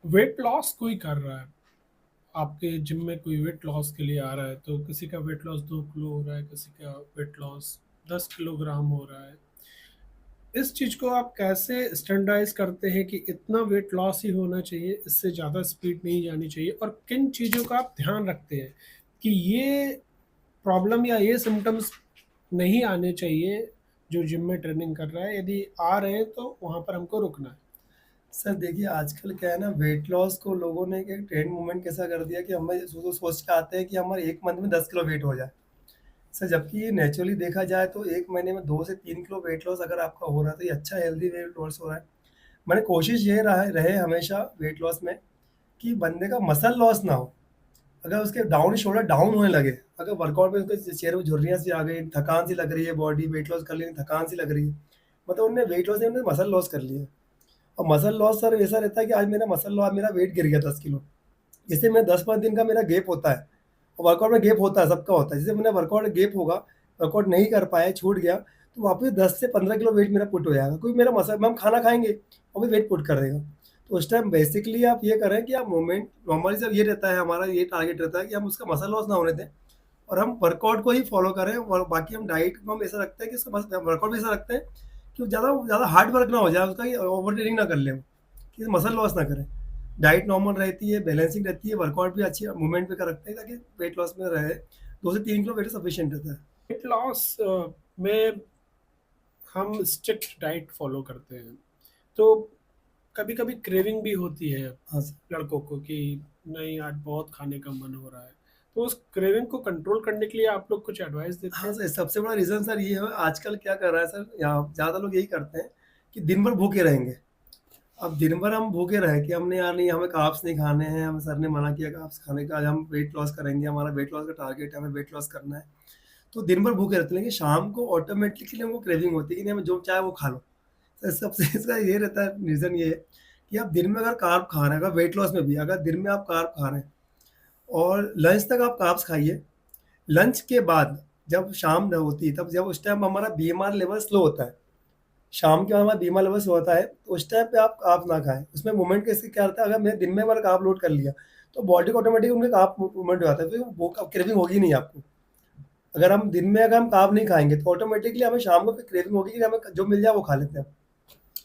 Weight loss कोई कर रहा है, आपके जिम में कोई वेट लॉस के लिए आ रहा है, तो किसी का वेट लॉस 2 किलो हो रहा है, किसी का वेट लॉस 10 किलोग्राम हो रहा है। इस चीज को आप कैसे स्टैंडर्डाइज करते हैं कि इतना वेट लॉस ही होना चाहिए, इससे ज़्यादा स्पीड नहीं जानी चाहिए, और किन चीज़ों का आप ध्यान रखते हैं कि ये प्रॉब्लम या ये सिम्टम्स नहीं आने चाहिए जो जिम में ट्रेनिंग कर रहा है, यदि आ रहे हैं तो वहाँ पर हमको रुकना है। सर देखिए, आजकल क्या है ना, वेट लॉस को लोगों ने एक ट्रेंड मूवमेंट कैसा कर दिया कि हमें सोच के आते हैं कि हमारे 1 मंथ में 10 किलो वेट हो जाए। सर जबकि ये नेचुरली देखा जाए तो 1 महीने में 2 से 3 किलो वेट लॉस अगर आपका हो रहा है तो ये अच्छा हेल्दी वेट लॉस हो रहा है। मैंने कोशिश ये रहा रहे हमेशा वेट लॉस में कि बंदे का मसल लॉस ना हो। अगर उसके डाउन शोल्डर डाउन होने लगे, अगर वर्कआउट में उसके चेहरे में झुर्रियाँ सी आ गई, थकान सी लग रही है, बॉडी वेट लॉस कर ली, थकान सी लग रही है, मतलब उन्होंने वेट लॉस नहीं, उन्होंने मसल लॉस कर लिया। और मसल लॉस सर ऐसा रहता है कि आज मेरा मसल लॉस, मेरा वेट गिर गया 10 किलो। जैसे मैं 10-5 दिन का मेरा गैप होता है, और वर्कआउट में गैप होता है, सबका होता है। जैसे मैंने वर्कआउट गैप होगा, वर्कआउट नहीं कर पाया, छूट गया, तो वापस 10 से 15 किलो वेट मेरा पुट हो जाएगा, क्योंकि मेरा मसल, हम खाना खाएँगे, और भी वेट पुट कर देगा। तो उस टाइम बेसिकली आप ये करें कि आप मूवमेंट नॉर्मली सब ये रहता है, हमारा ये टारगेट रहता है कि हम उसका मसल लॉस ना होने दें, और हम वर्कआउट को ही फॉलो करें, और बाकी हम डाइट को हम ऐसा रखते हैं कि उसका वर्कआउट भी ऐसा रखते हैं कि ज़्यादा ज़्यादा हार्ड वर्क ना हो जाए उसका, कि ओवर ट्रेनिंग ना कर ले वो, कि मसल लॉस ना करें। डाइट नॉर्मल रहती है, बैलेंसिंग रहती है, वर्कआउट भी अच्छी मूवमेंट पे कर रखते हैं ताकि वेट लॉस में रहे। 2 से 3 किलो वेट सफिशिएंट रहता है। वेट लॉस में हम स्ट्रिक्ट डाइट फॉलो करते हैं, तो कभी कभी क्रेविंग भी होती है हाँ सर। लड़कों को कि नहीं आज बहुत खाने का मन हो रहा है, तो उस क्रेविंग को कंट्रोल करने के लिए आप लोग कुछ एडवाइस देते हाँ हैं? सर, सबसे बड़ा रीज़न सर ये है, आजकल क्या कर रहा है सर, यहाँ ज़्यादा लोग यही करते हैं कि दिन भर भूखे रहेंगे। अब दिन भर हम भूखे रहे कि हमने यार नहीं, हमें कार्ब्स नहीं खाने हैं, हमें सर ने मना किया कार्ब्स खाने का, आज हम वेट लॉस करेंगे, हमारा वेट लॉस का टारगेट है, हमें वेट लॉस करना है। तो दिन भर भूखे रहते हैं, लेकिन शाम को ऑटोमेटिकली हमको क्रेविंग होती है कि नहीं, हमें जो चाहे वो खा लो। सर सबसे इसका ये रहता है, रीज़न ये है कि आप दिन में अगर कार्ब खा रहे हैं, अगर वेट लॉस में भी अगर दिन में आप कार्ब खा रहे हैं और लंच तक आप कार्ब्स खाइए, लंच के बाद जब शाम होती है, तब जब उस टाइम हमारा बीएमआर लेवल स्लो होता है, शाम के बाद हमारा बीएमआर लेवल स्लो होता है, तो उस टाइम पे आप कार्ब ना खाएँ। उसमें मूवमेंट कैसे क्या होता है, अगर मैं दिन में मैंने कार्ब लोड कर लिया, तो बॉडी को ऑटोमेटिक उनके कार्ब मूवमेंट हो जाता है, फिर वो क्रेविंग होगी नहीं आपको। अगर हम दिन में अगर हम कार्ब नहीं खाएँगे, तो ऑटोमेटिकली हमें शाम को फिर क्रेविंग होगी कि हमें जो मिल जाए वो खा लेते हैं।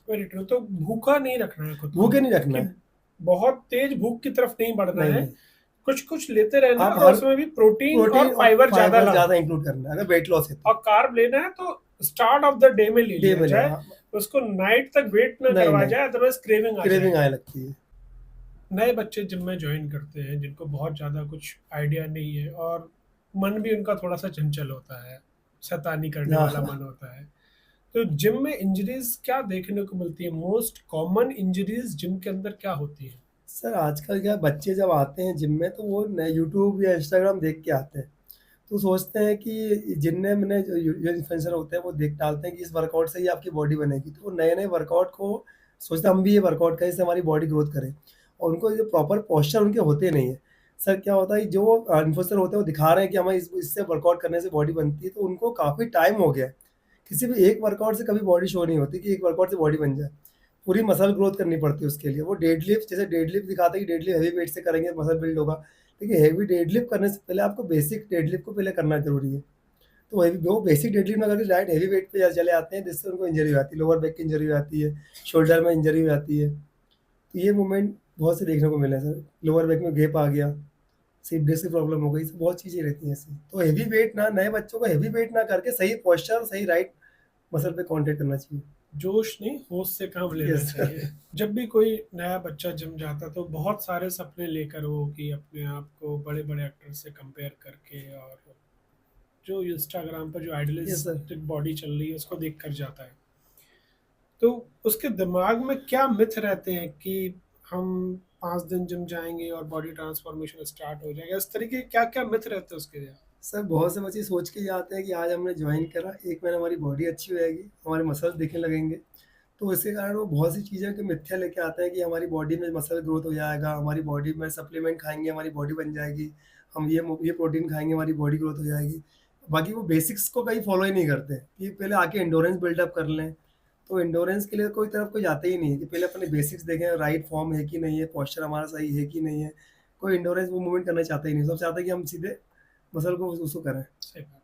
Very true. तो भूखा नहीं रखना है खुद को, भूखे नहीं रखना कि है। बहुत तेज भूख की तरफ नहीं बढ़ना नहीं, है, नहीं। कुछ कुछ लेते रहना है, आप और हर उसमें भी प्रोटीन और प्रोटीन और फाइबर ज्यादा फाइबर लाना ज़्यादा है। इंक्लूड करना है, अगर वेट लॉस है तो। और कार्ब लेना है तो स्टार्ट ऑफ द डे में ले डे लिया में लें, जाए, हाँ। उसको नाइट तक वेट ना नहीं, करवा नहीं, जाए, अदरवाइज क्रेविंग आ क्रेविंग जाएगी। आने लगती है। नए बच्चे जिम में ज्वाइन करते हैं जिनको बहुत ज़्यादा कुछ आइडिया नहीं है, और मन भी उनका थोड़ा सा चंचल होता है, शैतानी करने हाँ, वाला मन हाँ। होता है। तो जिम में इंजरीज क्या देखने को मिलती है? मोस्ट कॉमन इंजरीज जिम के अंदर क्या होती है? सर आजकल क्या है, बच्चे जब आते हैं जिम में तो वो न यूट्यूब या इंस्टाग्राम देख के आते हैं। तो सोचते हैं कि जिनने मैंने जो इन्फ्लुएंसर होते हैं वो देख डालते हैं कि इस वर्कआउट से ही आपकी बॉडी बनेगी। तो वो नए-नए वर्कआउट को सोचते हैं हम भी ये वर्कआउट करें, इससे हमारी बॉडी ग्रोथ करे, और उनको जो प्रॉपर पोस्चर उनके होते नहीं है। सर क्या होता है, जो इन्फ्लुएंसर होते हैं वो दिखा रहे हैं कि हमें इससे वर्कआउट करने से बॉडी बनती है, तो उनको काफ़ी टाइम हो गया है। किसी भी एक वर्कआउट से कभी बॉडी शो नहीं होती कि एक वर्कआउट से बॉडी बन जाए। पूरी मसल ग्रोथ करनी पड़ती है उसके लिए। वो डेडलिफ्ट, जैसे डेडलिफ्ट दिखाते हैं कि डेडलिफ्ट हेवी वेट से करेंगे मसल बिल्ड होगा। देखिए, हेवी डेडलिफ्ट करने से पहले आपको बेसिक डेडलिफ्ट को पहले करना ज़रूरी है। तो हेवी वो बेसिक डेडलिफ्ट ना करके डायरेक्ट हेवी वेट पे चले आते हैं, जिससे उनको इंजरी हो जाती है, लोअर बैक की इंजरी हो जाती है, शोल्डर में इंजरी हो जाती है। तो ये मूवमेंट बहुत से देखने को मिले हैं सर। लोअर बैक में गैप आ गया, स्लिप डिस्क की प्रॉब्लम हो गई, सब बहुत चीज़ें रहती हैं ऐसी। तो हेवी वेट ना, नए बच्चों को हेवी वेट ना करके सही पोस्चर, सही राइट मसल पे कॉन्टैक्ट करना चाहिए। जोश नहीं, होश से काम लेना यस चाहिए। सर। जब भी कोई नया बच्चा जिम जाता तो बहुत सारे सपने लेकर वो कि अपने आप को बड़े बड़े एक्टर से कंपेयर करके, और जो इंस्टाग्राम पर जो यस सर। आइडलिस्टिक बॉडी चल रही है उसको देख कर जाता है। तो उसके दिमाग में क्या मिथ रहते हैं कि हम 5 दिन जिम जाएंगे और बॉडी ट्रांसफॉर्मेशन स्टार्ट हो जाएगा, इस तरीके के क्या क्या मिथ रहते हैं उसके लिए? सर बहुत से बच्चे सोच के जाते हैं कि आज हमने जॉइन करा, 1 महीना हमारी बॉडी अच्छी हो जाएगी, हमारे मसल्स दिखने लगेंगे। तो इसके कारण वो बहुत सी चीज़ें की मिथ्या लेके आते हैं कि हमारी बॉडी में मसल ग्रोथ हो जाएगा, हमारी बॉडी में सप्लीमेंट खाएँगे, हमारी बॉडी बन जाएगी। हम ये प्रोटीन खाएँगे, हमारी बॉडी ग्रोथ हो जाएगी। बाकी वो बेसिक्स को कहीं फॉलो ही नहीं करते कि पहले आके एंड्योरेंस बिल्डअप कर लें। तो एंडोरेंस के लिए कोई तरफ कोई जाता ही नहीं है कि पहले अपने बेसिक्स देखें, राइट फॉर्म है कि नहीं है, पोस्चर हमारा सही है कि नहीं है। कोई एंडोरेंस वो मूवमेंट करना चाहता ही नहीं, सब चाहता है कि हम सीधे मसल को उसको करें। सही बात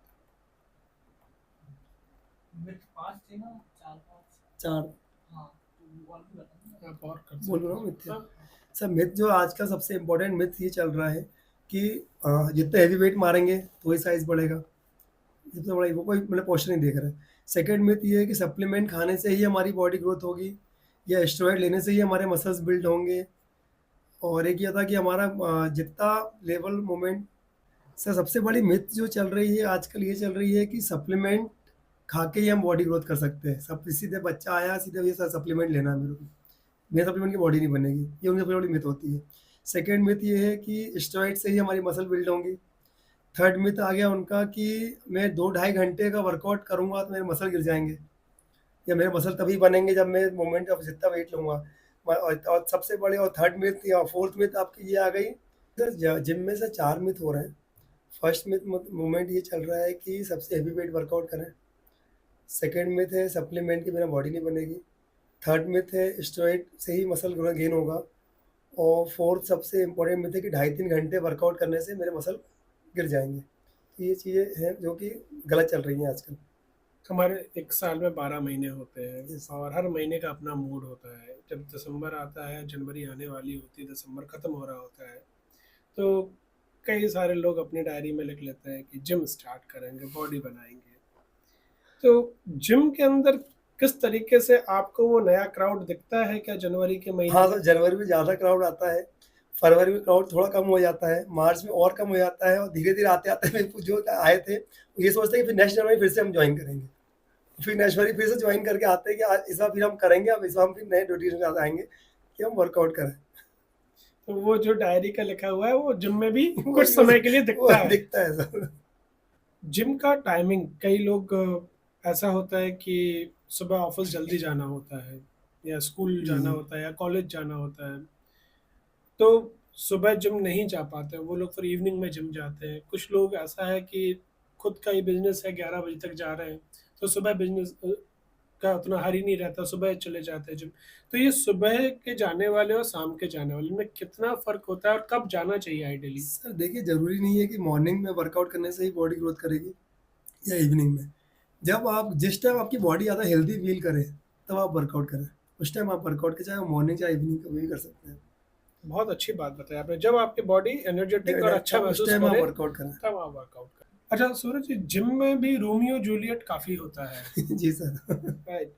मिथ 5 थे ना, 4-5 4 हाँ, तो और भी बताना है, आप और कर बोल रहा सकते हूँ मिथ। हैं। सर मिथ जो आज का सबसे इम्पोर्टेंट मिथ ये चल रहा है कि जितना हेवी वेट मारेंगे तो ही साइज बढ़ेगा। सबसे बड़ा वो कोई मतलब पोस्चर नहीं देख रहा है। सेकंड मिथ ये है कि सप्लीमेंट खाने से ही हमारी बॉडी ग्रोथ होगी या स्टेरॉइड लेने से ही हमारे मसल्स बिल्ड होंगे। और एक ये था कि हमारा जितना लेवल मोमेंट। सर सबसे बड़ी मिथ जो चल रही है आजकल ये चल रही है कि सप्लीमेंट खा के ही हम बॉडी ग्रोथ कर सकते हैं। सब सीधे बच्चा आया सीधे ये सप्लीमेंट लेना है मेरे को, मेरे सप्लीमेंट की बॉडी नहीं बनेगी, ये उनकी सबसे बड़ी मिथ होती है। सेकेंड मिथ ये है कि स्टेरॉइड से ही हमारी मसल बिल्ड होंगी। थर्ड मिथ आ गया उनका कि मैं 2-2.5 घंटे का वर्कआउट करूंगा तो मेरे मसल गिर जाएंगे या मेरे मसल तभी बनेंगे जब मैं मोमेंट ऑफ जितना वेट लूंगा। और सबसे बड़ी और थर्ड मिथ या फोर्थ मिथ आपकी ये आ गई। सर जिम में से 4 मिथ हो रहे हैं। फर्स्ट मिथ मूवमेंट ये चल रहा है कि सबसे हेवी वेट वर्कआउट करें। सेकेंड मिथ है सप्लीमेंट के बिना बॉडी नहीं बनेगी। थर्ड मिथ है स्टेरॉइड से ही मसल गेन होगा। और फोर्थ सबसे इम्पोर्टेंट मिथ है कि 2.5-3 घंटे वर्कआउट करने से मेरे मसल गिर जाएंगे। तो ये चीज़ें हैं जो कि गलत चल रही हैं आजकल। हमारे एक साल में 12 महीने होते हैं Yes. और हर महीने का अपना मूड होता है। जब दिसंबर आता है, जनवरी आने वाली होती है, दिसंबर ख़त्म हो रहा होता है, तो कई सारे लोग अपनी डायरी में लिख लेते हैं कि जिम स्टार्ट करेंगे, बॉडी बनाएंगे। तो जिम के अंदर किस तरीके से आपको वो नया क्राउड दिखता है क्या जनवरी के महीने हाँ में? सर, जनवरी में ज़्यादा क्राउड आता है। फरवरी में क्राउड थोड़ा कम हो जाता है, मार्च में और कम हो जाता है और धीरे-धीरे आते-आते फिर जो आए थे, वो ये सोचते हैं कि फिर नेक्स्ट जनवरी फिर से हम जॉइन करेंगे। फिर नेक्स्ट जनवरी फिर से जॉइन करके आते हैं कि आज इस बार फिर हम करेंगे, अब इस बार हम फिर नए रूटीन के साथ आएँगे कि हम वर्कआउट करें। तो वो जो डायरी का लिखा हुआ है वो जिम में भी वो कुछ समय के लिए वो दिखता है। दिखता है सर। जिम का टाइमिंग कई लोग ऐसा होता है कि सुबह ऑफिस जल्दी जाना होता है या स्कूल जी, जाना जी। होता है या कॉलेज जाना होता है, तो सुबह जिम नहीं जा पाते, वो लोग फिर इवनिंग में जिम जाते हैं। कुछ लोग ऐसा है कि खुद का ही बिजनेस है, 11 बजे तक जा रहे हैं, तो सुबह बिजनेस का उतना हरी नहीं रहता, सुबह चले जाते हैं जिम। तो ये सुबह के जाने वाले और शाम के जाने वाले में कितना फर्क होता है और कब जाना चाहिए आइडियली? सर देखिए, ज़रूरी नहीं है कि मॉर्निंग में वर्कआउट करने से ही बॉडी ग्रोथ करेगी या इवनिंग में। जब आप जिस टाइम आपकी बॉडी ज़्यादा हेल्दी फील करे, तब आप वर्कआउट करें। उस टाइम आप वर्कआउट करें, चाहे वो मॉर्निंग चाहे इवनिंग कभी भी कर सकते हैं। बहुत अच्छी बात बताई आपने। जब आपकी बॉडी एनर्जेटिक और अच्छा तब उस महसूस टाइम आप करे, वर्कआउट करें। तब आप वर्कआउट करें। अच्छा सूरज जी, जिम में भी रोमियो जूलियट काफ़ी होता है, जी सर। राइट?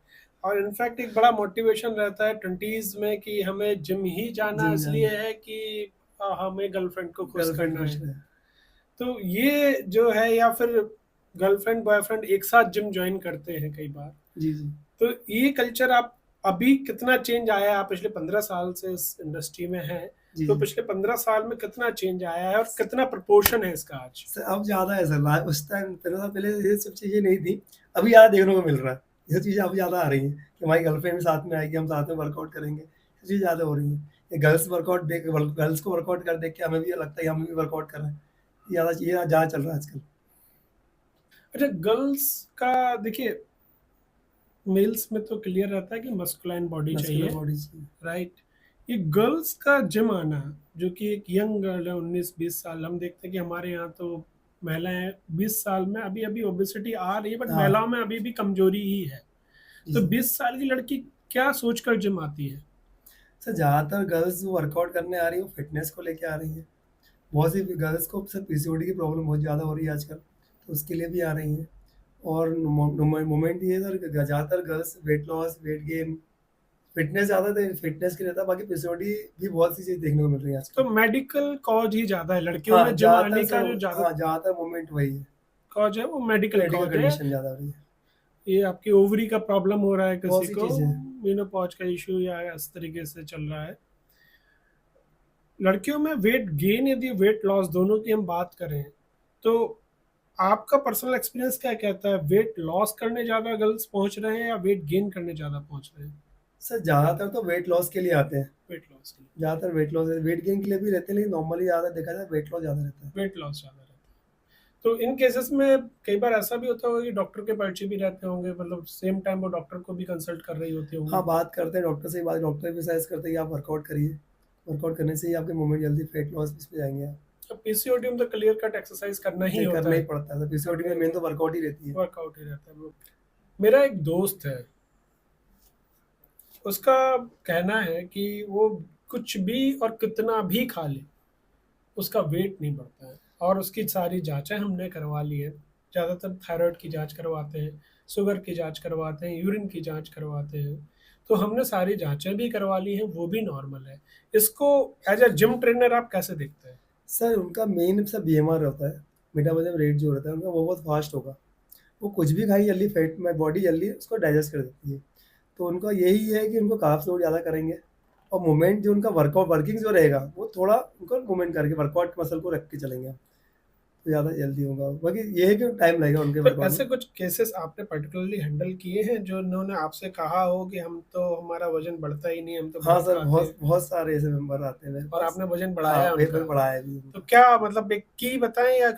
और इनफैक्ट एक बड़ा मोटिवेशन रहता है 20s में कि हमें जिम ही जाना जिम इसलिए जाना, है कि हमें गर्लफ्रेंड को खुश गर्लफ्रेंड करना खुश है। रहे। तो ये जो है, या फिर गर्लफ्रेंड बॉयफ्रेंड एक साथ जिम ज्वाइन करते हैं कई बार, जी, जी। तो ये कल्चर आप अभी कितना चेंज आया है? आप पिछले 15 साल से इस इंडस्ट्री में हैं, जी, तो जी। पिछले 15 साल में कितना चेंज आया है और कितना प्रपोर्शन है इसका आज? सर अब ज़्यादा है सर, ला उस टाइम 15 साल पहले ये सब चीज़ें नहीं थी। अभी ज़्यादा देखने को मिल रहा है। ये चीज़ें अब ज़्यादा आ रही हैं कि हमारी गर्लफ्रेंड भी साथ में आएगी, हम साथ में वर्कआउट करेंगे। ये चीज़ ज़्यादा हो रही है। ये गर्ल्स को वर्कआउट कर देख के हमें भी लगता है कि हमें भी वर्कआउट करना है। ये ज़्यादा चीज़ें ज़्यादा चल रहा है आजकल। अच्छा, गर्ल्स का देखिए, मेल्स में तो क्लियर रहता है कि मस्कुलाइन बॉडी मस्कुलर चाहिए, बॉडी चाहिए। राइट? ये गर्ल्स का जिम आना, जो कि एक यंग गर्ल है, 19-20 साल, हम देखते हैं कि हमारे यहाँ तो महिलाएं 20 साल में अभी अभी ओबेसिटी आ रही है, बट हाँ, महिलाओं में अभी भी कमजोरी ही है। जी तो सर। 20 साल की लड़की क्या सोचकर जिम आती है? सर ज़्यादातर गर्ल्स जो वर्कआउट करने आ रही हैं, वो फिटनेस को लेके आ रही हैं। बहुत सी गर्ल्स को सर पीसीओडी की प्रॉब्लम बहुत ज़्यादा हो रही है आजकल, तो उसके लिए भी आ रही हैं। और मोमेंट ये है सर कि ज़्यादातर girls weight loss, weight gain, fitness ज़्यादा दे फिटनेस के लिए रहता है, बाकी पीसीओडी भी बहुत सी चीज़ देखने को मिल रही है तो आजकल। मेडिकल कॉज ही ज़्यादा है लड़कियों हाँ, में जिम ज़्यादातर आने का, सर जो ज़्यादा हाँ, ज़्यादातर मोमेंट वही है, कॉज है वो मेडिकल मेडिकल कॉज है। कंडीशन ज़्यादा हो रही है। ये आपकी ओवरी का प्रॉब्लम हो रहा है बहुत किसी सी को, चीज़ें हैं। मेनोपॉज का इशू या इस तरीके से चल रहा है। लड़कियों में वेट गेन यदि वेट लॉस दोनों की हम बात करें, तो आपका पर्सनल एक्सपीरियंस क्या कहता है? वेट लॉस करने ज़्यादा गर्ल्स पहुंच रहे हैं या वेट गेन करने ज़्यादा पहुंच रहे हैं? सर ज़्यादातर तो वेट लॉस के लिए आते हैं, वेट लॉस के लिए, ज़्यादातर वेट लॉस वेट गेन के लिए भी रहते हैं, लेकिन नॉर्मली ज़्यादा देखा जाए वेट लॉस ज़्यादा रहता है। वेट लॉस ज़्यादा रहता है। तो इन केसेस में कई बार ऐसा भी होता होगा कि डॉक्टर के पर्चे भी रहते होंगे, मतलब सेम टाइम वो डॉक्टर को भी कंसल्ट कर रही होती होंगी। हाँ, बात करते हैं डॉक्टर से, बात डॉक्टर भी सजेस्ट करते हैं कि आप वर्कआउट करिए। वर्कआउट करने से ही आपके मूवमेंट जल्दी वेट लॉस इस पे जाएँगे आप। तो पीसीओडी में तो क्लियर कट एक्सरसाइज करना ही नहीं, होता करना ही है, पड़ता है। तो पीसीओडी करना में ही मेन तो पड़ता वर्कआउट ही रहती है, है। वर्कआउट ही रहता है वो। मेरा एक दोस्त है, उसका कहना है कि वो कुछ भी और कितना भी खा ले, उसका वेट नहीं बढ़ता है। और उसकी सारी जांचें हमने करवा ली है। ज़्यादातर थायराइड की जांच करवाते हैं, शुगर की जांच करवाते हैं, यूरिन की जांच करवाते हैं। तो हमने सारी जांचें भी करवा ली हैं, वो भी नॉर्मल है। इसको एज अ जिम ट्रेनर आप कैसे देखते हैं? सर उनका मेन सब बीएमआर होता है, मेटाबॉलिज्म रेट जो रहता है उनका वो बहुत फास्ट होगा। वो कुछ भी खाएँ जल्दी फैट में बॉडी जल्दी उसको डाइजेस्ट कर देती है। तो उनका यही है कि उनको कार्ब्स लोड ज़्यादा करेंगे और मूवमेंट जो उनका वर्कआउट वर्किंग जो रहेगा वो थोड़ा उनको मूवमेंट करके वर्कआउट मसल को रख के चलेंगे, तो ज़्यादा जल्दी होगा। बाकी ये है कि टाइम लगेगा उनके तो वर्कआउट ऐसे में। कुछ केसेस आपने पर्टिकुलरली हैंडल किए हैं जो उन्होंने आपसे कहा हो कि हम तो हमारा वजन बढ़ता ही नहीं, हम तो हाँ बहुत सर, खाते बहुत हैं, बहुत सारे ऐसे मेंबर आते हैं मेरे और पास। आपने वजन हाँ, बढ़ाया वेट उनका? वेट बढ़ाया भी तो उनका। क्या मतलब एक की बताएं, या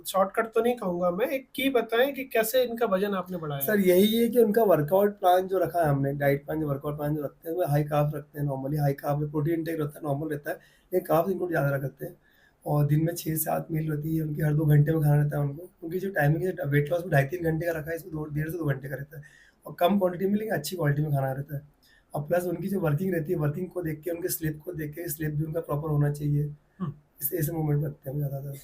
शॉर्टकट तो नहीं कहूंगा मैं, एक की बताएं कि कैसे इनका वजन आपने बढ़ाया सर है? यही है कि उनका वर्कआउट प्लान जो रखा है हमने, डाइट प्लान जो वर्कआउट प्लान जो रखते हैं, उसमें हाई कार्ब रखते हैं नॉर्मली, हाई कार्ब में प्रोटीन इनटेक रहता है, नॉर्मल रहता है, लेकिन कार्ब्स इनको ज़्यादा रखते हैं। और दिन में 6-7 मील रहती है उनकी, हर 2 घंटे में खाना रहता है उनको। उनकी जो टाइमिंग है वेट लॉस में 2.5-3 घंटे का रखा है, इसमें 2 डेढ़ से 2 घंटे का रहता है और कम क्वांटिटी में लेकिन अच्छी क्वालिटी में खाना रहता है। और प्लस उनकी जो वर्किंग रहती है, वर्किंग को देख के, उनके स्लीप को देख के, स्लीप भी उनका प्रॉपर होना चाहिए। हम्म, इस ऐसे मूवमेंट रखते हैं हम ज़्यादातर।